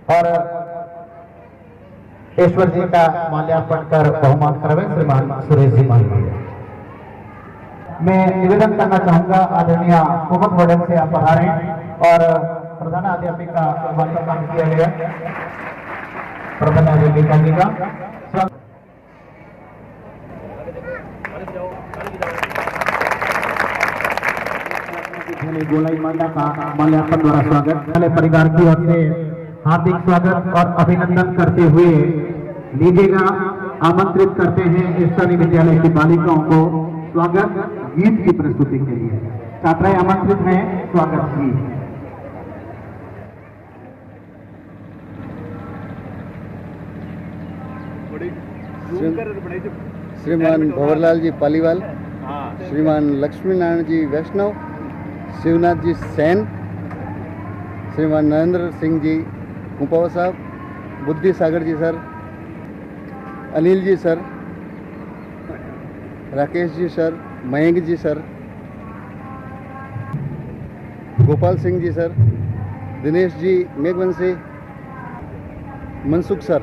और ईश्वर जी का माल्यार्पण कर बहुमान करवे श्रीमान सुरेश जी मालवीय। मैं निवेदन करना चाहूंगा आदरणीय कुमुद वडन से आप पधारें और प्रधान अध्यापिका वार्तालाप किया गया प्रधान अध्यापिका जी का गोलाई माता का माल्यार्पण द्वारा स्वागत। पहले परिवार की ओर से हार्दिक स्वागत और अभिनंदन करते हुए लीजिएगा आमंत्रित करते हैं स्तरीय विद्यालय की बालिकाओं को स्वागत गीत की प्रस्तुति के लिए। छात्राएं आमंत्रित हैं स्वागत गीत। श्रीमान भंवरलाल जी पालीवाल, श्रीमान लक्ष्मी नारायण जी वैष्णव, शिवनाथ जी सैन, श्रीमान नरेंद्र सिंह जी कुंपावा साहब, बुद्धि सागर जी sir, Anil ji sir, Rakesh ji sir, Mayank जी sir, Gopal Singh ji sir, Dinesh ji Meghwanshi, Mansukh sir,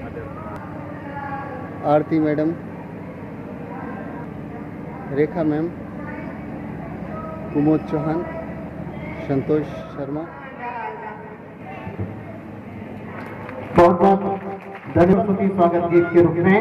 आरती मैडम, रेखा मैम, कुमोद चौहान, संतोष शर्मा। बहुत बहुत धन्यवाद की स्वागत गीत के रूप में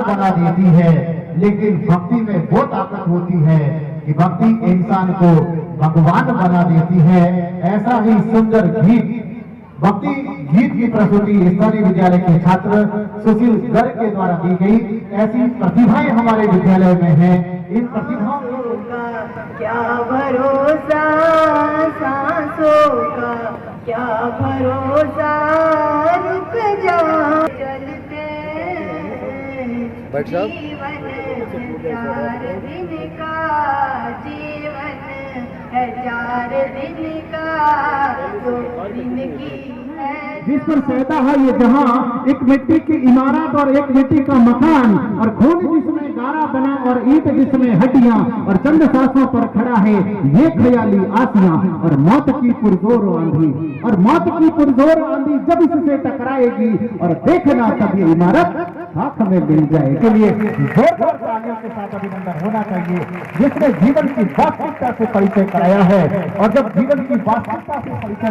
बना देती है, लेकिन भक्ति में वो ताकत होती है कि भक्ति इंसान को भगवान बना देती है। ऐसा ही सुंदर गीत भक्ति गीत की प्रस्तुति स्तरीय विद्यालय के छात्र सुशील गर्ग के द्वारा दी गई। ऐसी प्रतिभाएं हमारे विद्यालय में हैं। इन प्रतिभाओं का क्या भरोसा, सांसों का क्या भरोसा, रुक जाओ चलते जीवन 4 दिन का, जीवन है 4 दिन का, 2 दिन की जिस पर सहता है ये जहां, एक मिट्टी की इमारत और एक मिट्टी का मकान, और खून जिसमें गारा बना और ईंट जिसमें हड्डियां, और चंद सांसों पर खड़ा है ये ख्याली आसियां, और मौत की पुरजोर आंधी, और मौत की पुरजोर आंधी जब इससे टकराएगी, और देखना तब ये इमारत खाक में मिल जाए। के लिए जोरदार तालियों के साथ अभिनंदन होना चाहिए जिसने जीवन की वास्तविकता से परिचय कराया है। और जब जीवन की वास्तविकता से परिचय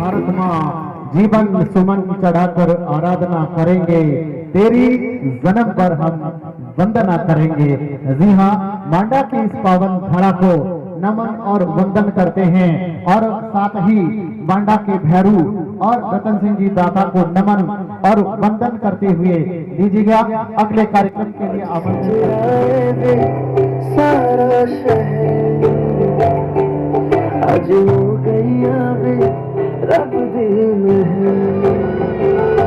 भारत माँ जीवन सुमन चढ़ाकर आराधना करेंगे, तेरी जन्म पर हम वंदना करेंगे। जी हाँ, मांडा की इस पावन धरा को नमन और वंदन करते हैं और साथ ही मांडा के भैरू और रतन सिंह जी दाता को नमन और वंदन करते हुए दीजिएगा अगले कार्यक्रम के लिए आमंत्रित। सारा शहर आज हो गई वे रब दिल में है,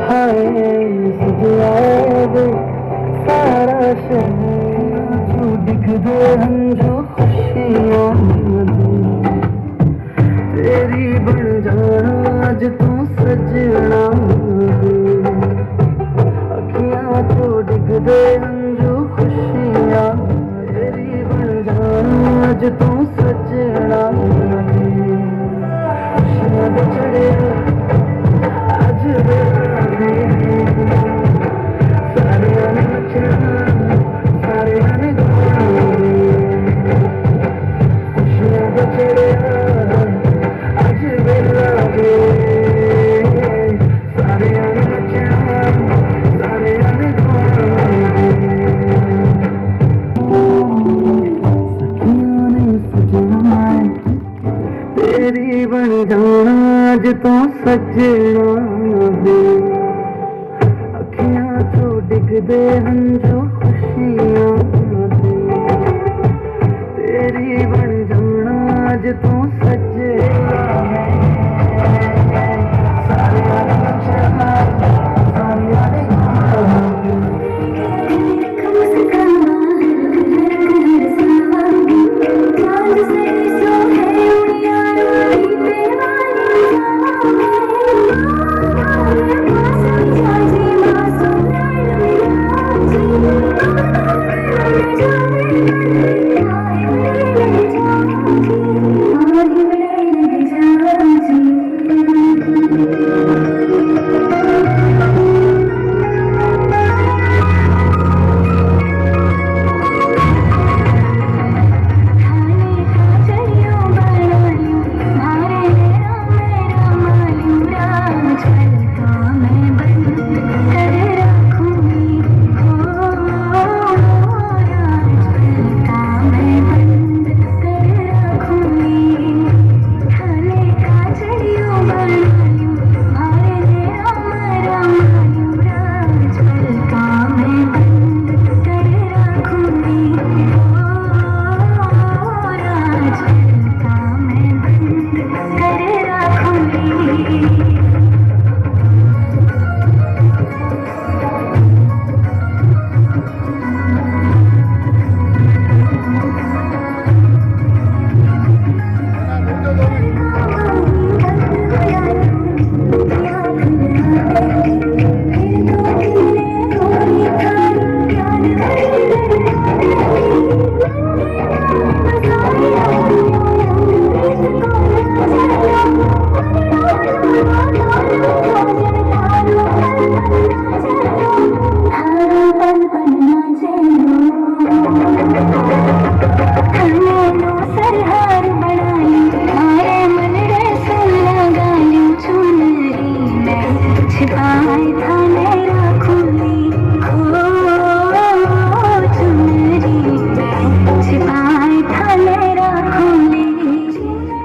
हाय सजाए वे सारा शहर जो दिख दे हम जो खुशियाँ तेरी बन जाना आज तू सजना अखियाँ तो दिख दे हम जो खुशियाँ तेरी बन जाना आज तू सजना चढ़े आज सारे नचना सारे खुशियाँ चढ़े आज बेला सारे नचना सारे तेरी बन जाना आज तो सजना अखियाँ तो डिग दे हम जो खुशियाँ तेरी बन जाना आज तो सजना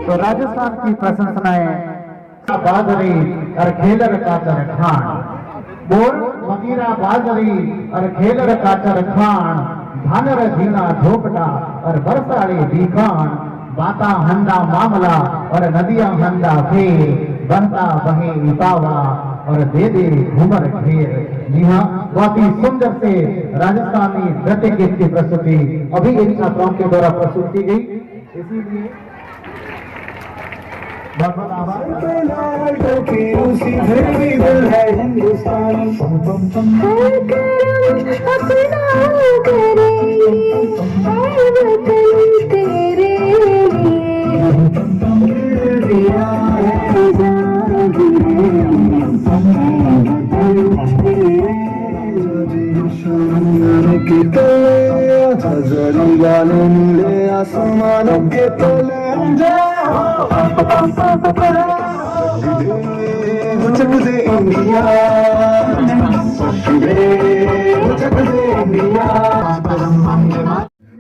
तो राजस्थान की प्रशंसनाएं बाजरी और खेलर काचर खान बोल मगीरा बाजरी और खेलर काचर खान भानर धीना झोपटा और बरसाड़े बीकान बाता हंदा मामला और नदियां हंदा फेर बहता बहे इतावा और दे दे घूमर घेर। जी हाँ, बहुत ही सुंदर से राजस्थानी नृत्य गीत की प्रस्तुति अभी इन छात्राओं के द्वारा प्रस्तुत की गई, इसीलिए बहुत आभार। के तले हजारों गाने मिले आसमानों के तले चक दे इंडिया चक दे इंडिया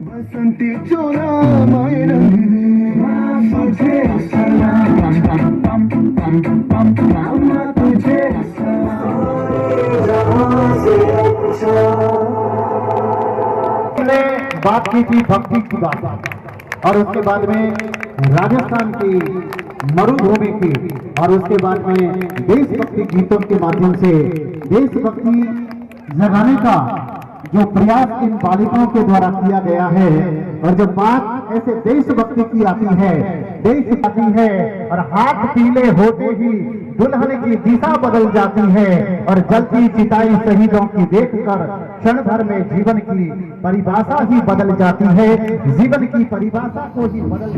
बसंती चोला माय रंग तुझे सलाम तुझे बात की थी भक्ति की बात और उसके बाद में राजस्थान की मरुभूमि की और उसके बाद में देशभक्ति गीतों के माध्यम से देशभक्ति जगाने का जो प्रयास इन बालिकाओं के द्वारा किया गया है। और जब बात ऐसे देशभक्ति की आती है, देश आती है और हाथ पीले होते ही दुल्हन की दिशा बदल जाती है और जलती चिताई शहीदों की देखकर क्षण भर में जीवन की परिभाषा ही बदल जाती है। जीवन की परिभाषा को ही बदल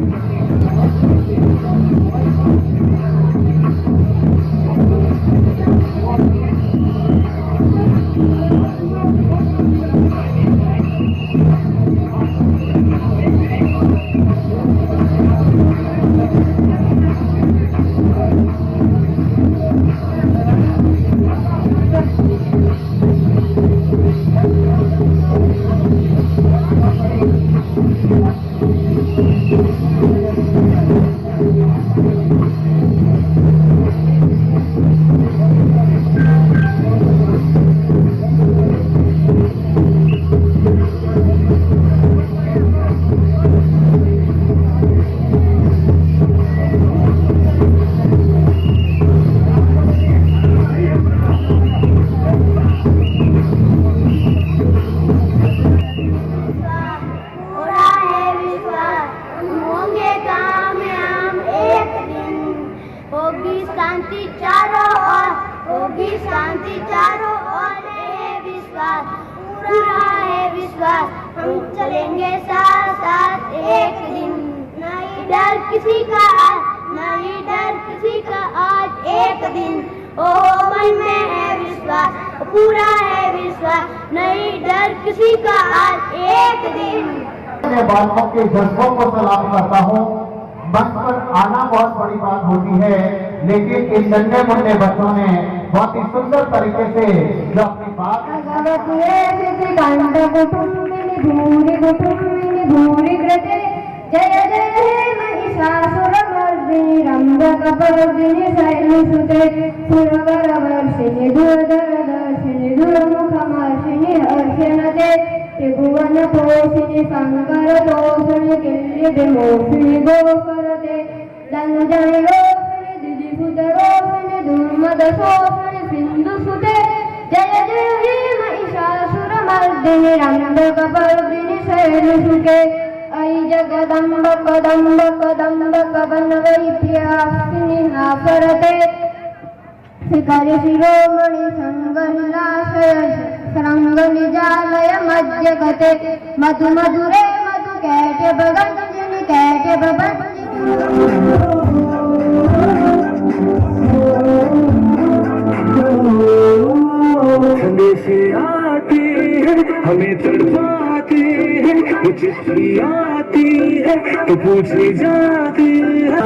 किसी का नहीं डर किसी का आज एक दिन। ओ मन में है विश्वास, पूरा है विश्वास, नहीं डर किसी का आज एक दिन। मैं बालकों के जज्बों को सलाम करता हूँ। मंच पर आना बहुत बड़ी बात होती है, लेकिन इन नन्हे मुन्ने बच्चों ने बहुत ही सुंदर तरीके से जो अपनी बात जय जय हे महिषासुरमर्दिनि रम्भकपर्दिनि शैलसुते सुरवरवर्षिणि दुर्धरदर्शिनि दुर्मुखमर्षिणि हर्षणते त्रिभुवनपोषिणि शङ्करतोषिणि किल्लिविमोषिणि गोकरते दनुजनिरोषिणि दिदिसुतरोषिणि दुर्मदशोषिणि सिन्धुसुते जय जय हे महिषासुरमर्दिनि रम्भकपर्दिनि शैलसुते ऐ जगदम्ब कदम्ब कदम्ब कवनवैभ्यासिनि नाकरते शिखरि शिरोमणि संगनिलाशय श्रृंगनिजालय मध्यगते मधु मधुरे मधु कैट्य भगंजनि कैट्य भगंजनि संदेशे आती है हमें तड़पाती है, चिट्ठी आती है तो पूछी जाती है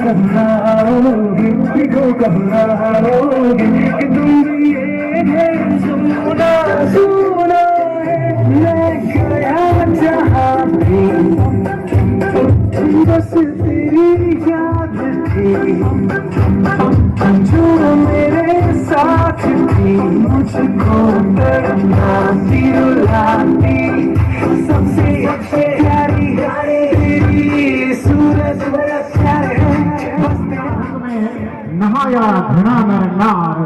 कहाँ आओगी को कहाँ आओगी कि तुम ये सुना सुना है मैं गया जहाँ भी बस तेरी याद थी जो मेरे साथ थी मुझको तड़पाती रुलाती सबसे प्यारी तेरी सूरज नहाया घृणा नर नार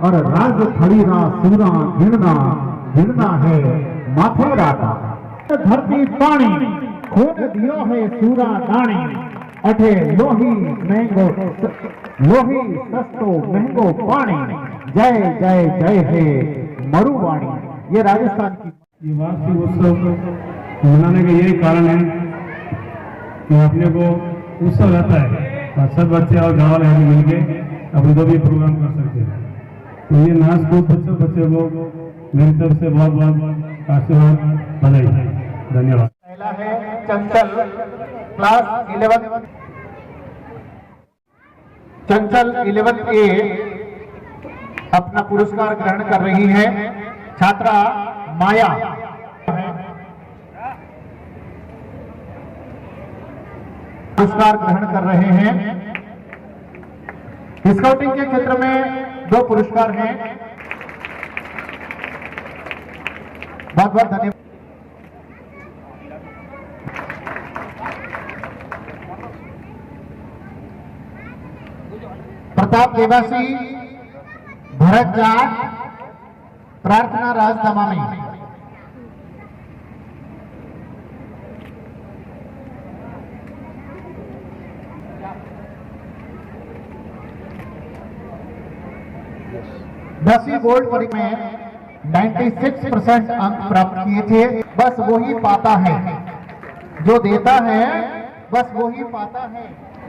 और राज खड़ीरा सूरा घृणा घृणा है माथे राता धरती पानी खून दियो है सूरा दाणी अठे लोही महंगो लोही सस्तो महंगो पानी जय जय जय है मरुवाणी। ये राजस्थान की ये वार्षिक उत्सव मनाने का यही कारण है कि अपने को उत्सव रहता है और सब बच्चे और गाँव वाले मिलके अपन जो भी प्रोग्राम कर सकते हैं। तो ये नाच को बच्चे को मेरी तरफ से बहुत बहुत आशीर्वाद बधाई, धन्यवाद। पहला है चंचल क्लास 11 चंचल 11th ए अपना पुरस्कार ग्रहण कर रही है। छात्रा माया पुरस्कार ग्रहण कर रहे हैं। स्काउटिंग के क्षेत्र में 2 पुरस्कार हैं। बहुत बहुत धन्यवाद। प्रताप देवासी, भरत जाट, प्रार्थना राज दमामी। दसवीं बोर्ड परीक्षा में 96% अंक प्राप्त किए थे। बस वही पाता है जो देता है, बस वही पाता है।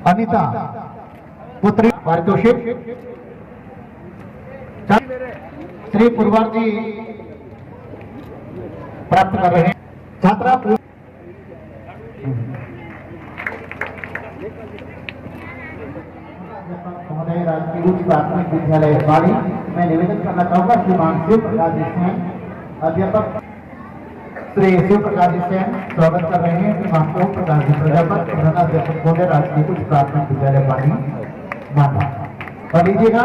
अनिता पुत्री पारितोषिक श्री पुरवार जी प्राप्त कर रहे हैं। छात्रा महोदय राजकीय उच्च प्राथमिक विद्यालय बाड़ी, मैं निवेदन करना चाहूंगा श्रीमान शिव प्रकाश जी सेन, अध्यापक श्री शिव प्रकाश जी सेन स्वागत कर रहे हैं। श्रीमान ओम प्रकाश जी प्रजापत, प्रधान अध्यापक महोदय राजकीय उच्च प्राथमिक विद्यालय बाड़ी माता। और लीजिएगा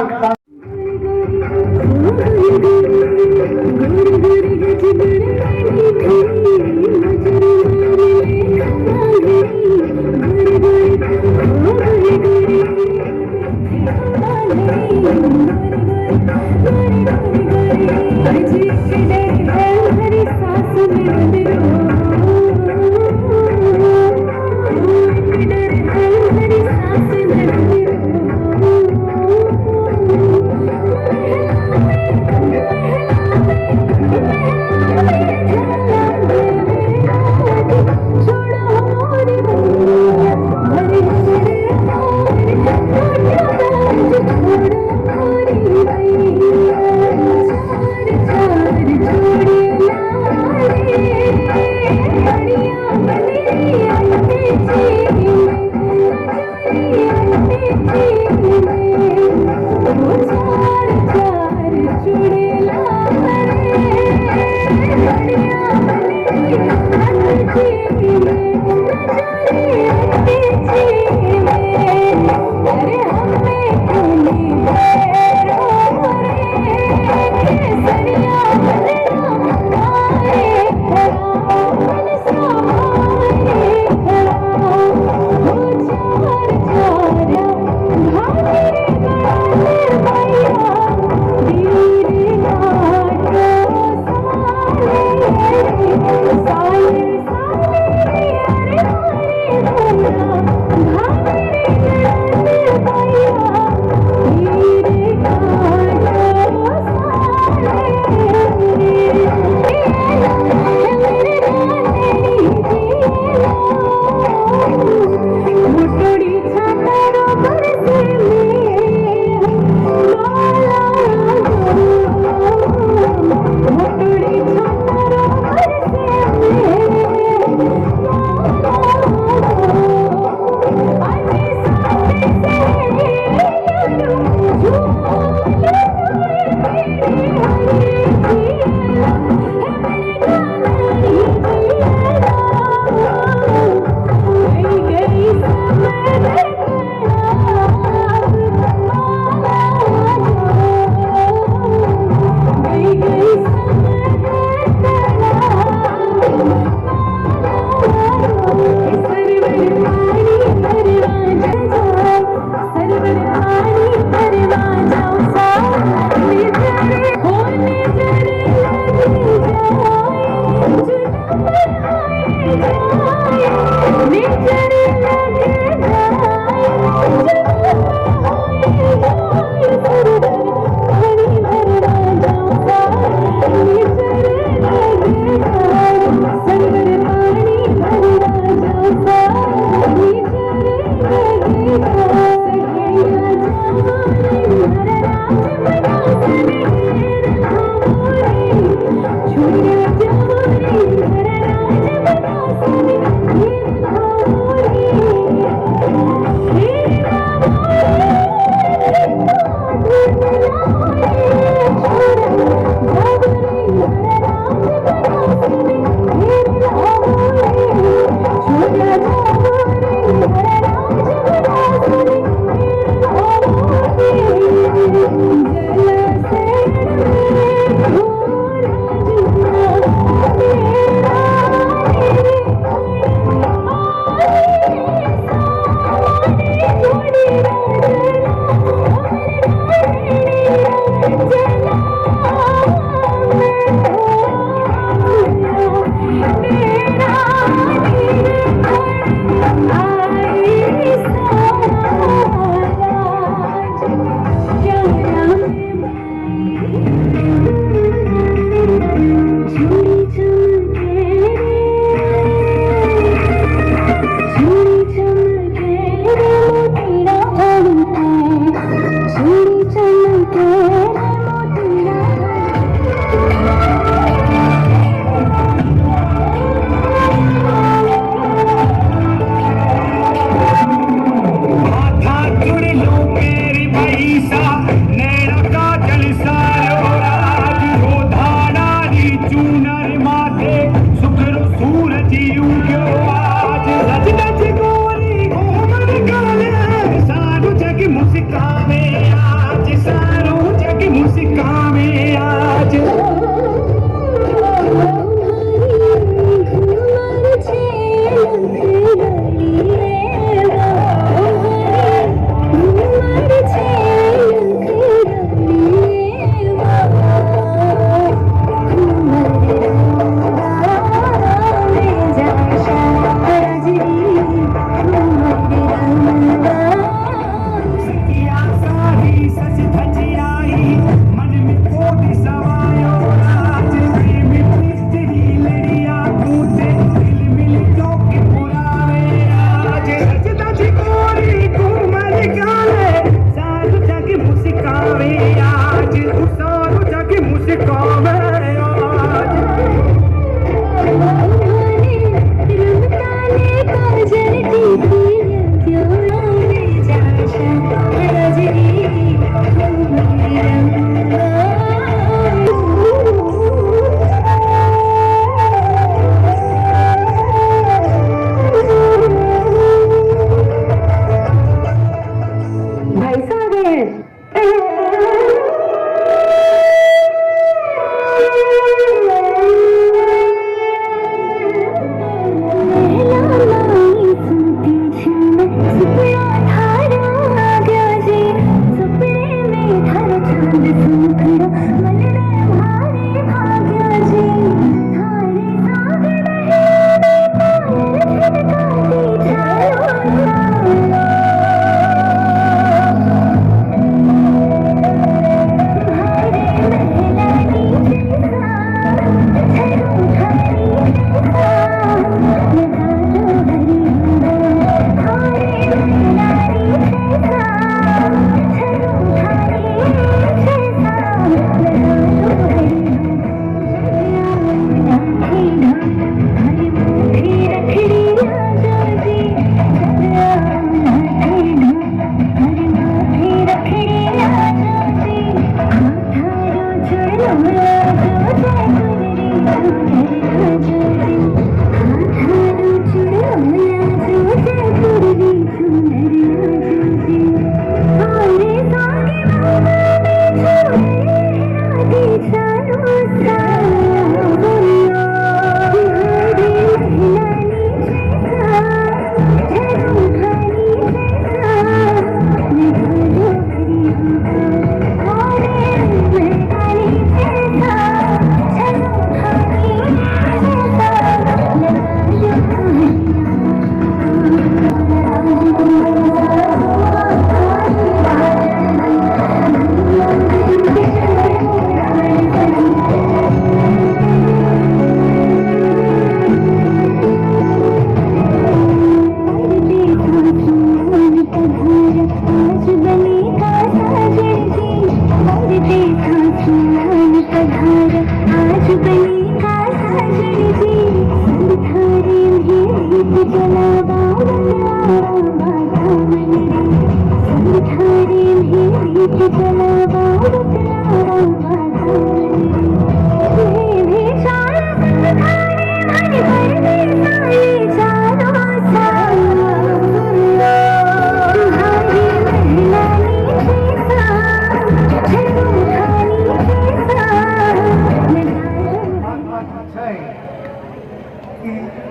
मुस्कावे आज सारो जग मुस्कावे आज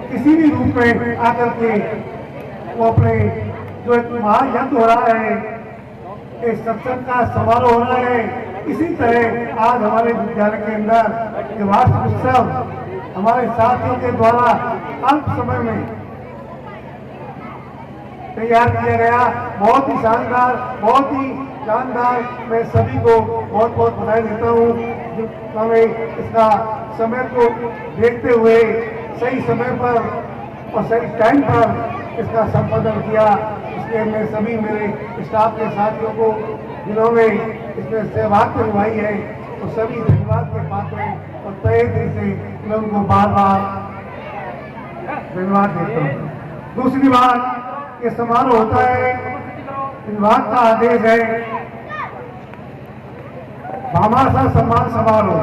किसी भी रूप में आकर के वो अपने जो एक महायज्ञ हो रहा है, इस सत्संग का समारोह हो रहा है, इसी तरह आज हमारे विद्यालय के अंदर ये वार्षिक उत्सव हमारे साथियों के द्वारा अल्प समय में तैयार किया गया। बहुत ही शानदार, बहुत ही शानदार। मैं सभी को बहुत बहुत बधाई देता हूँ जिन्होंने इसका समय को देखते हुए सही समय पर और सही टाइम पर इसका संपादन किया। इसलिए मैं सभी मेरे स्टाफ के साथियों को जिन्होंने इसमें सहभागिता निभाई है तो सभी धन्यवाद के पात्र हैं और तहे दिल से मैं उनको बार बार धन्यवाद देता हूँ। दूसरी बात, ये समारोह होता है, विभाग का आदेश है भामाशाह सम्मान समारोह।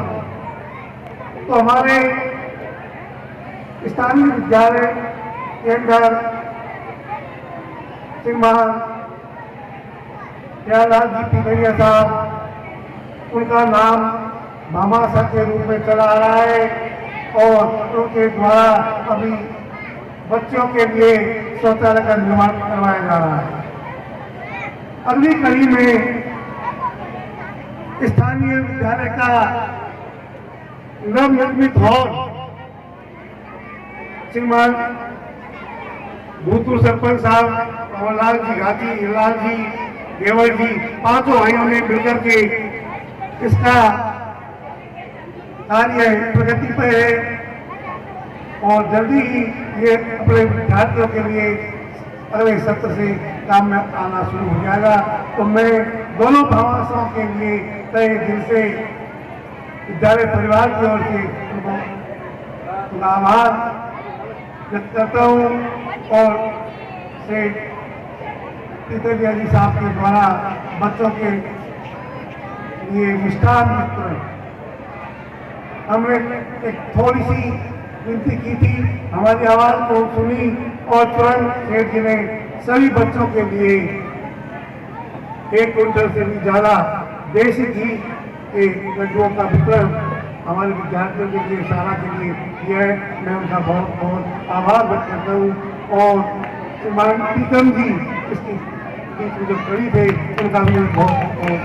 तो हमारे स्थानीय विद्यालय के अंदर श्रीमान प्यारलाल जी पिंगरिया साहब, उनका नाम भामाशाह के रूप में चला आ रहा है और उनके द्वारा अभी बच्चों के लिए शौचालय का निर्माण करवाया जा रहा है। अगली कड़ी में स्थानीय विद्यालय का नवनिर्मित हॉल श्रीमान भूतपूर्व सरपंच साहब, पवनलाल जी घाटी, हिलाल जी, देवर जी, पांचों भाइयों ने मिलकर के इसका कार्य प्रगति पर है और जल्दी ही ये अपने विद्यार्थियों के लिए अगले सत्र से काम में आना शुरू हो जाएगा। तो मैं दोनों भामाशाहों के लिए तहे दिल से विद्यालय परिवार की ओर से उनका आभार व्यक्त करता हूँ और से पितरिया जी साहब के द्वारा बच्चों के लिए मिष्ठान वितरण हमने एक थोड़ी सी विनती की थी, हमारी आवाज को सुनी और तुरंत सेठ जी ने सभी बच्चों के लिए 1 क्विंटल से भी ज्यादा देसी घी के लड्डुओं का वितरण हमारे विद्यार्थियों के लिए, सारा के लिए किया है। मैं उनका बहुत बहुत आभार व्यक्त करता हूँ और श्रीमान प्रीतम जी इसकी बीच में जो खड़ी थे उनका भी मैं बहुत बहुत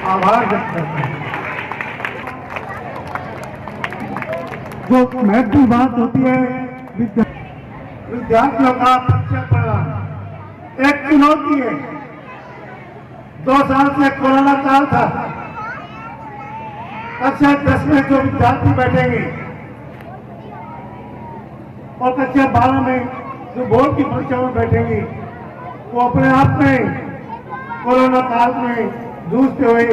आभार व्यक्त करता हूँ। जो महत्वपूर्ण बात होती है विद्यार्थियों का परीक्षा परिणाम एक चुनौती है। 2 साल से कोरोना काल था, कक्षा 10 में जो विद्यार्थी बैठेंगे और कक्षा 12 में जो बोर्ड की परीक्षा में बैठेंगे वो अपने आप में कोरोना काल में जूझते हुए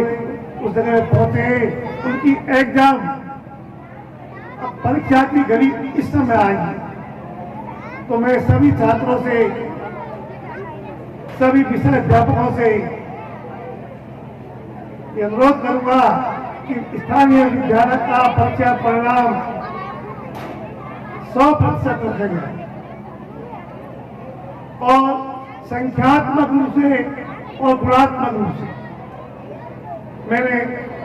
उस जगह पहुंचे हैं। उनकी एग्जाम परीक्षा की घड़ी इस समय आएगी। तो मैं सभी छात्रों से, सभी विषय अध्यापकों से अनुरोध करूंगा कि स्थानीय विद्यालय का परीक्षा परिणाम 100% रखा जाए और संख्यात्मक रूप से और गुणात्मक रूप से। मैंने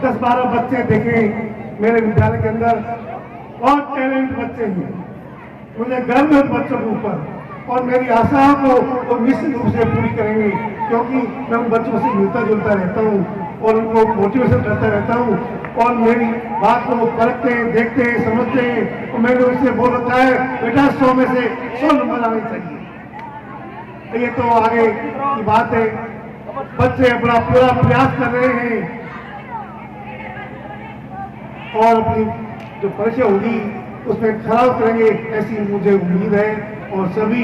10-12 बच्चे देखे मेरे विद्यालय के अंदर और टैलेंट बच्चे हैं, मुझे गर्व है बच्चों के ऊपर और मेरी आशाओं को वो निश्चित रूप से पूरी करेंगे क्योंकि मैं उन बच्चों से मिलता जुलता रहता हूँ और उनको मोटिवेशन करता रहता हूँ और मेरी बात को वो परखते हैं, देखते हैं, समझते हैं। और मैंने उससे बोल रखा है बेटा 100 में से 100 नंबर आने चाहिए। ये तो आगे की बात है, बच्चे अपना पूरा प्रयास कर रहे हैं और अपनी जो परीक्षा होगी उसमें खराब करेंगे ऐसी मुझे उम्मीद है। और सभी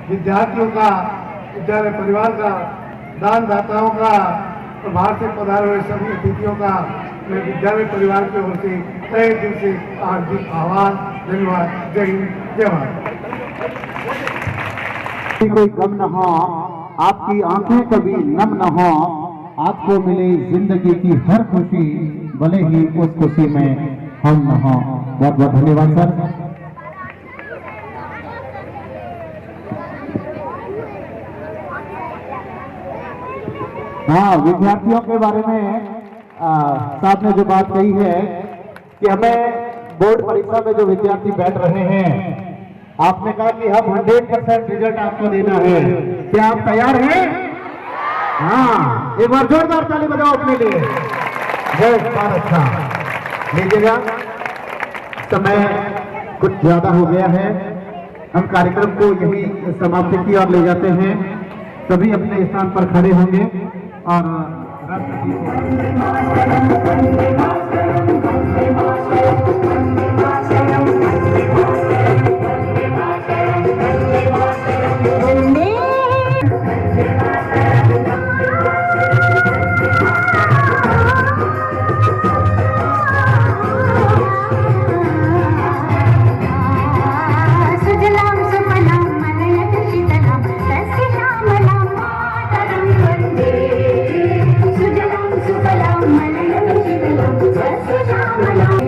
विद्यार्थियों का, विद्यालय परिवार का, दानदाताओं का और बाहर से पधारे हुए सभी अतिथियों का मैं विद्यालय परिवार की ओर से तहे दिल से हार्दिक आभार, धन्यवाद। जय हिंद, जय भारत। कोई गम न हो, आपकी आंखें कभी नम न हो, आपको मिले जिंदगी की हर खुशी, भले ही उस खुशी में हम न हो। बहुत बहुत धन्यवाद सर। हाँ, विद्यार्थियों के बारे में साहब ने जो बात कही है कि हमें बोर्ड परीक्षा में जो विद्यार्थी बैठ रहे हैं, आपने कहा कि हम 100% रिजल्ट आपको देना है। क्या आप तैयार हैं? हाँ, एक बार जोरदार ताली बजाओ अपने लिए। जय भारत। अच्छा लीजिएगा, समय कुछ ज्यादा हो गया है, हम कार्यक्रम को यही समाप्ति की ओर ले जाते हैं। सभी अपने स्थान पर खड़े होंगे और राष्ट्रगीत सुजलाम सुफलाम मलयज शीतलाम सस्य श्यामलाम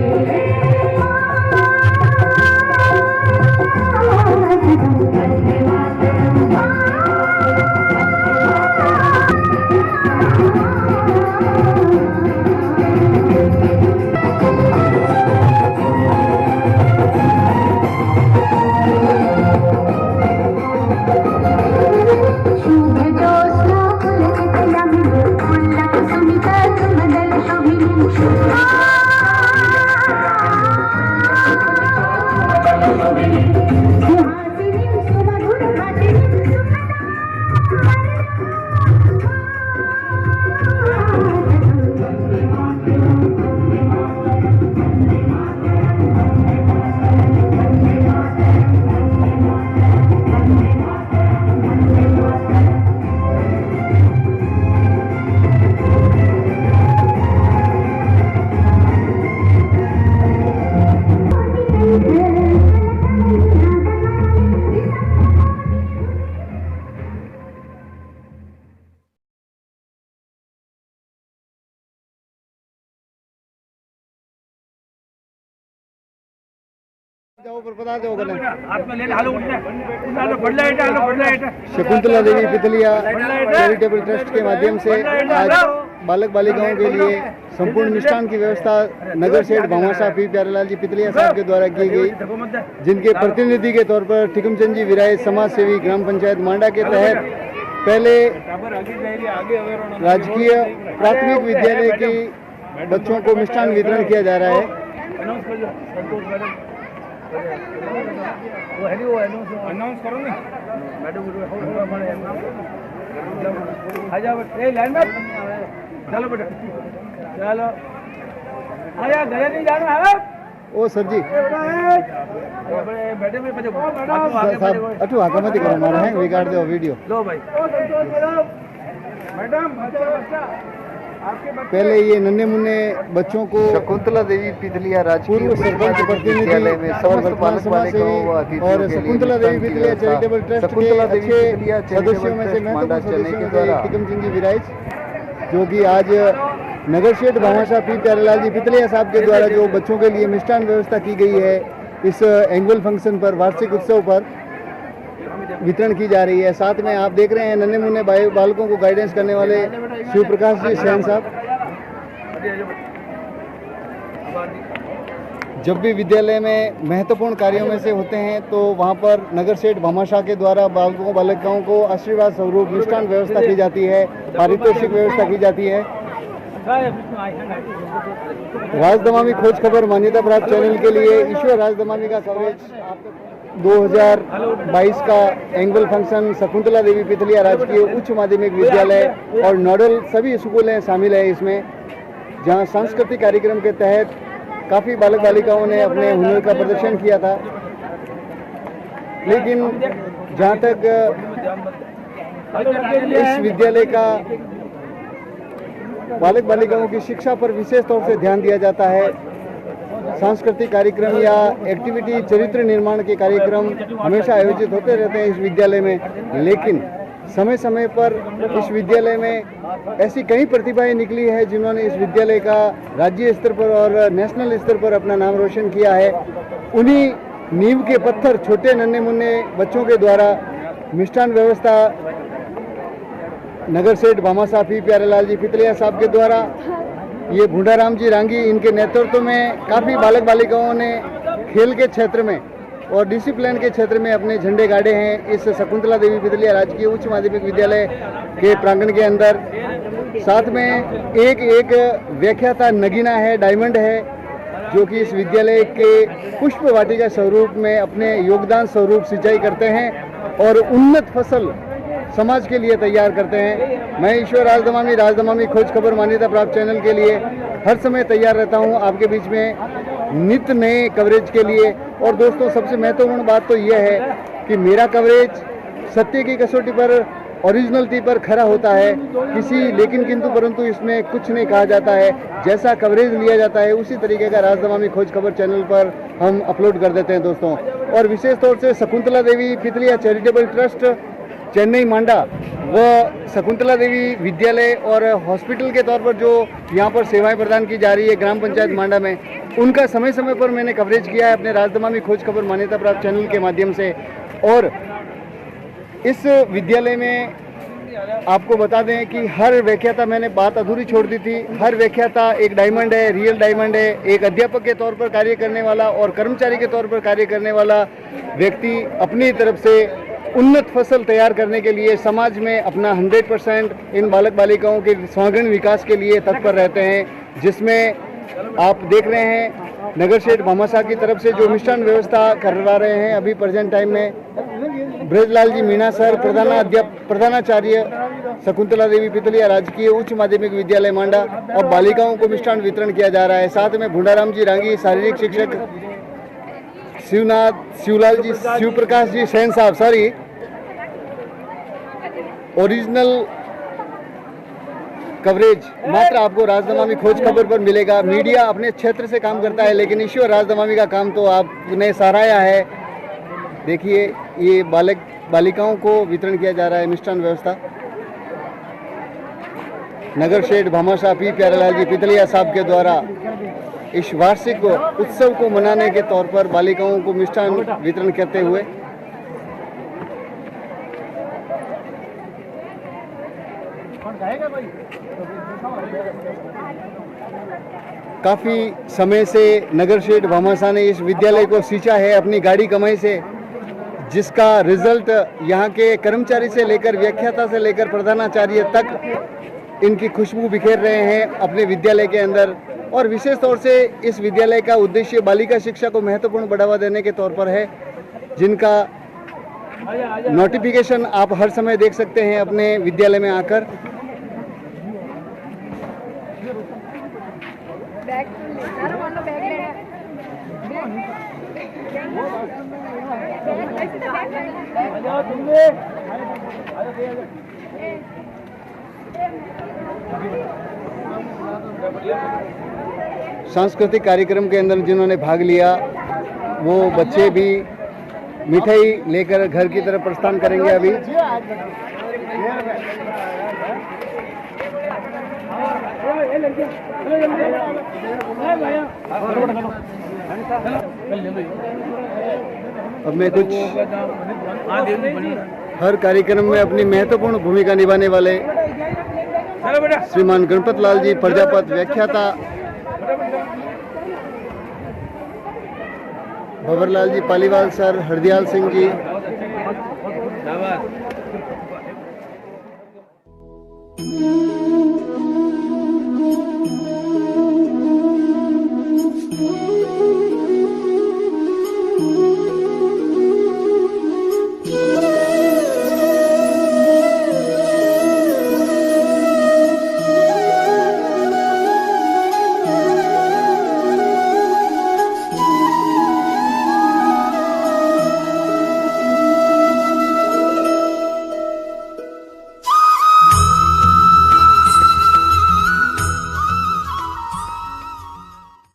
जाओ पर बता दो गले हाथ में ले हालो उठने हालो बढ़ला है शकुंतला देवी पितलिया चैरिटेबल ट्रस्ट के माध्यम से आज बालक बालिकाओं के लिए संपूर्ण मिष्ठान की व्यवस्था नगर सेठ भामाशाह पी प्यारेलाल जी पितलिया साहब के द्वारा की गई, जिनके प्रतिनिधि के तौर पर टिकमचंद जी विराय समाज सेवी ग्राम पंचायत मांडा के तहत पहले राजकीय प्राथमिक विद्यालय के बच्चों को मिष्ठान वितरण किया जा रहा है। अनाउंस करो ना लाइन में चलो बेटा चलो आया घर नहीं जाना है ओ सर जी बैठे में साहब अठू आका मत करो मारा है बिगाड़ दो वीडियो। लो भाई मैडम पहले ये नन्हे मुन्ने बच्चों को शकुंतला देवी पितलिया राजकीय पूर्व सरपंच विद्यालय में समस्त बालक बालिकाओं व अतिथियों और के लिए शकुंतला देवी पितलिया चैरिटेबल ट्रस्ट के शकुंतला देवी अच्छे पितलिया सदस्यों में से चैरिटेबल मांडा महत्वपूर्ण चेन्नई के सदस्यों द्वारा में टिकमचंद जी विराज, जो कि आज नगर शेठ भामाशाह पी प्यारेलाल जी पितलिया साहब के द्वारा जो बच्चों के लिए मिष्ठान व्यवस्था की गई है, इस एनुअल फंक्शन पर, वार्षिक उत्सव पर वितरण की जा रही है। साथ में आप देख रहे हैं नन्हे मुन्ने बालकों को गाइडेंस करने वाले शिव प्रकाश जी सैन साहब। जब भी विद्यालय में महत्वपूर्ण कार्यों में से होते हैं तो वहाँ पर नगर सेठ भामाशाह के द्वारा बालकों बालिकाओं को आशीर्वाद स्वरूप मिष्ठान व्यवस्था की जाती है, पारितोषिक व्यवस्था की जाती है। राजदमामी खोज खबर मान्यता प्राप्त चैनल के लिए ईश्वर राजदमामी का कवरेज 2022 का एनुअल फंक्शन शकुंतला देवी पितलिया राजकीय उच्च माध्यमिक विद्यालय और नोडल सभी स्कूलें शामिल है इसमें, जहां सांस्कृतिक कार्यक्रम के तहत काफ़ी बालक बालिकाओं ने अपने हुनर का प्रदर्शन किया था। लेकिन जहां तक इस विद्यालय का बालक बालिकाओं की शिक्षा पर विशेष तौर से ध्यान दिया जाता है, सांस्कृतिक कार्यक्रम या एक्टिविटी चरित्र निर्माण के कार्यक्रम हमेशा आयोजित होते रहते हैं इस विद्यालय में। लेकिन समय समय पर इस विद्यालय में ऐसी कई प्रतिभाएं निकली है जिन्होंने इस विद्यालय का राज्य स्तर पर और नेशनल स्तर पर अपना नाम रोशन किया है। उन्हीं नींव के पत्थर छोटे नन्हे मुन्ने बच्चों के द्वारा मिष्ठान व्यवस्था नगर सेठ भामाशाह पी प्यारेलाल जी पितलिया साहब के द्वारा, ये भूडाराम जी रांगी, इनके नेतृत्व में काफ़ी बालक बालिकाओं ने खेल के क्षेत्र में और डिसिप्लिन के क्षेत्र में अपने झंडे गाड़े हैं इस शकुंतला देवी पितलिया राजकीय उच्च माध्यमिक विद्यालय के प्रांगण के अंदर। साथ में एक व्याख्याता नगीना है, डायमंड है, जो कि इस विद्यालय के पुष्प वाटिका स्वरूप में अपने योगदान स्वरूप सिंचाई करते हैं और उन्नत फसल समाज के लिए तैयार करते हैं। मैं ईश्वर राजदमामी खोज खबर मान्यता प्राप्त चैनल के लिए हर समय तैयार रहता हूं आपके बीच में नित्य नए कवरेज के लिए। और दोस्तों, सबसे महत्वपूर्ण बात तो यह है कि मेरा कवरेज सत्य की कसौटी पर, ओरिजिनलिटी पर खरा होता है। लेकिन किंतु परंतु इसमें कुछ नहीं कहा जाता है, जैसा कवरेज लिया जाता है उसी तरीके का राजदमामी खोज खबर चैनल पर हम अपलोड कर देते हैं दोस्तों। और विशेष तौर से शकुंतला देवी पितलिया चैरिटेबल ट्रस्ट चेन्नई मांडा व शकुंतला देवी विद्यालय और हॉस्पिटल के तौर पर जो यहाँ पर सेवाएं प्रदान की जा रही है ग्राम पंचायत मांडा में, उनका समय समय पर मैंने कवरेज किया है अपने राजदमामी खोज खबर मान्यता प्राप्त चैनल के माध्यम से। और इस विद्यालय में आपको बता दें कि हर व्याख्याता, मैंने बात अधूरी छोड़ दी थी, हर व्याख्याता एक डायमंड है, रियल डायमंड है, एक अध्यापक के तौर पर कार्य करने वाला और कर्मचारी के तौर पर कार्य करने वाला व्यक्ति अपनी तरफ से उन्नत फसल तैयार करने के लिए समाज में अपना 100% इन बालक बालिकाओं के समग्र विकास के लिए तत्पर रहते हैं, जिसमें आप देख रहे हैं नगर शेठ भामाशाह की तरफ से जो मिष्ठान व्यवस्था करवा रहे हैं अभी प्रेजेंट टाइम में ब्रजलाल जी मीणा सर, प्रधानाचार्य शकुंतला देवी पितलिया राजकीय उच्च माध्यमिक विद्यालय मांडा, और बालिकाओं को मिष्ठान वितरण किया जा रहा है। साथ में भूडाराम जी रांगी, शारीरिक शिक्षक शिवलाल जी, शिव प्रकाश जी सैन साहब, सॉरी, ओरिजिनल कवरेज मात्र आपको राजदमामी खोज खबर पर मिलेगा। मीडिया अपने क्षेत्र से काम करता है, लेकिन ईश्वर राजदमामी का काम तो आपने सराहा है। देखिए, ये बालक बालिकाओं को वितरण किया जा रहा है मिष्ठान व्यवस्था नगर शेठ भामाशाह पी प्यारेलाल जी पितलिया साहब के द्वारा इस वार्षिक उत्सव को मनाने के तौर पर बालिकाओं को मिष्ठान वितरण करते हुए काफी समय से नगर शेठ भामाशाह ने इस विद्यालय को सींचा है अपनी गाड़ी कमाई से, जिसका रिजल्ट यहाँ के कर्मचारी से लेकर व्याख्याता से लेकर प्रधानाचार्य तक इनकी खुशबू बिखेर रहे हैं अपने विद्यालय के अंदर। और विशेष तौर से इस विद्यालय का उद्देश्य बालिका शिक्षा को महत्वपूर्ण बढ़ावा देने के तौर पर है, जिनका नोटिफिकेशन आप हर समय देख सकते हैं अपने विद्यालय में आकर। सांस्कृतिक कार्यक्रम के अंदर जिन्होंने भाग लिया वो बच्चे भी मिठाई लेकर घर की तरफ प्रस्थान करेंगे अभी। अब मैं कुछ हर कार्यक्रम में अपनी महत्वपूर्ण भूमिका निभाने वाले श्रीमान गणपत लाल जी प्रजापत व्याख्याता, भंवरलाल जी पालीवाल सर, हरदयाल सिंह जी,